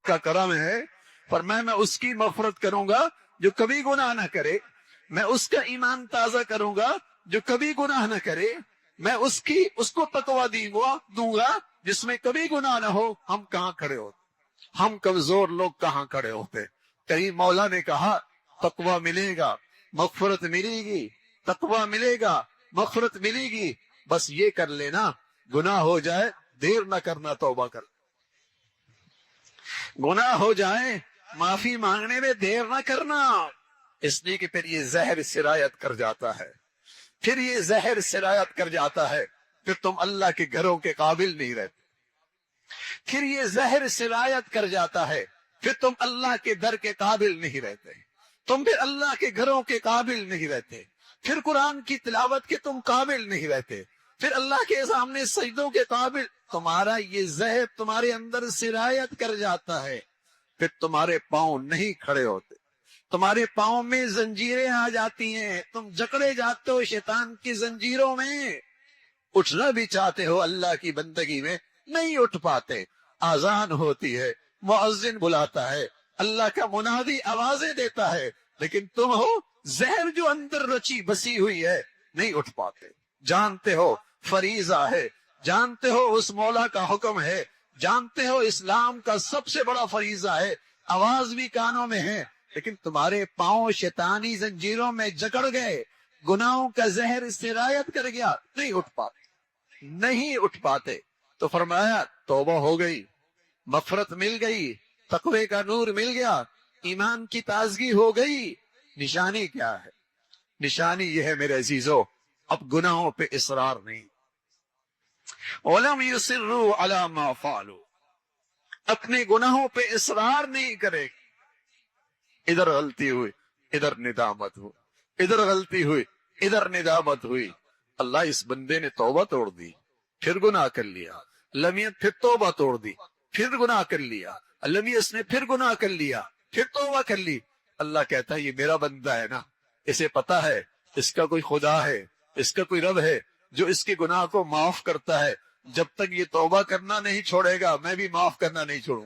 का करम है। फरमाया मैं उसकी मफरत करूंगा जो कभी गुनाह न करे, मैं उसका ईमान ताजा करूंगा जो कभी गुनाह न करे, मैं उसको तकवा दूंगा जिसमें कभी गुनाह न हो। हम कहाँ खड़े होते, हम कमजोर लोग कहाँ खड़े होते। कहीं मौला ने कहा तकवा मिलेगा, मगफरत मिलेगी, तकवा मिलेगा, मगफरत मिलेगी, बस ये कर लेना, गुनाह हो जाए देर न करना, तौबा कर, गुनाह हो जाए माफी मांगने में देर न करना। इसलिए कि फिर ये जहर सिरायत कर जाता है, फिर ये जहर सिरायत कर जाता है, फिर तुम अल्लाह के घरों के काबिल नहीं रहते, फिर ये जहर सिरायत कर जाता है, फिर तुम अल्लाह के दर के काबिल नहीं रहते, तुम फिर अल्लाह के घरों के काबिल नहीं रहते, फिर कुरान की तिलावत के तुम काबिल नहीं रहते, फिर अल्लाह के सामने सजदों के काबिल। तुम्हारा ये जहर तुम्हारे अंदर सिरायत कर जाता है, फिर तुम्हारे पांव नहीं खड़े होते, तुम्हारे पांव में जंजीरें आ जाती हैं, तुम जकड़े जाते हो शैतान की जंजीरों में, उठना भी चाहते हो अल्लाह की बंदगी में, नहीं उठ पाते। आजान होती है, मुअज्जिन बुलाता है, अल्लाह का मुनादी आवाजें देता है, लेकिन तुम हो जहर जो अंदर रची बसी हुई है, नहीं उठ पाते। जानते हो फरीजा है, जानते हो उस मौला का हुक्म है, जानते हो इस्लाम का सबसे बड़ा फरीजा है, आवाज भी कानों में है, लेकिन तुम्हारे पांव शैतानी जंजीरों में जकड़ गए, गुनाहों का जहर सिरायत कर गया, नहीं उठ पाते, नहीं उठ पाते। तो फरमाया तौबा हो गई, मफरत मिल गई, तकवे का नूर मिल गया, ईमान की ताजगी हो गई। निशानी क्या है? निशानी यह है मेरे अजीजों, अब गुनाहों पे इसरार नहीं। वलम युसिर्रू अला मा फालू, अपने गुनाहों पे इसरार नहीं करे। इधर गलती हुई, इधर निदामत हुई, इधर गलती हुई, इधर निदामत हुई। अल्लाह इस बंदे ने तौबा तोड़ दी, फिर गुनाह कर लिया, लमियत फिर तौबा तोड़ दी, फिर गुनाह कर लिया, लमियत ने फिर गुनाह कर लिया, फिर तौबा कर ली। अल्लाह कहता है ये मेरा बंदा है ना, इसे पता है इसका कोई खुदा है, इसका कोई रब है जो इसके गुनाह को माफ करता है। जब तक ये तौबा करना नहीं छोड़ेगा, मैं भी माफ करना नहीं छोड़ूं।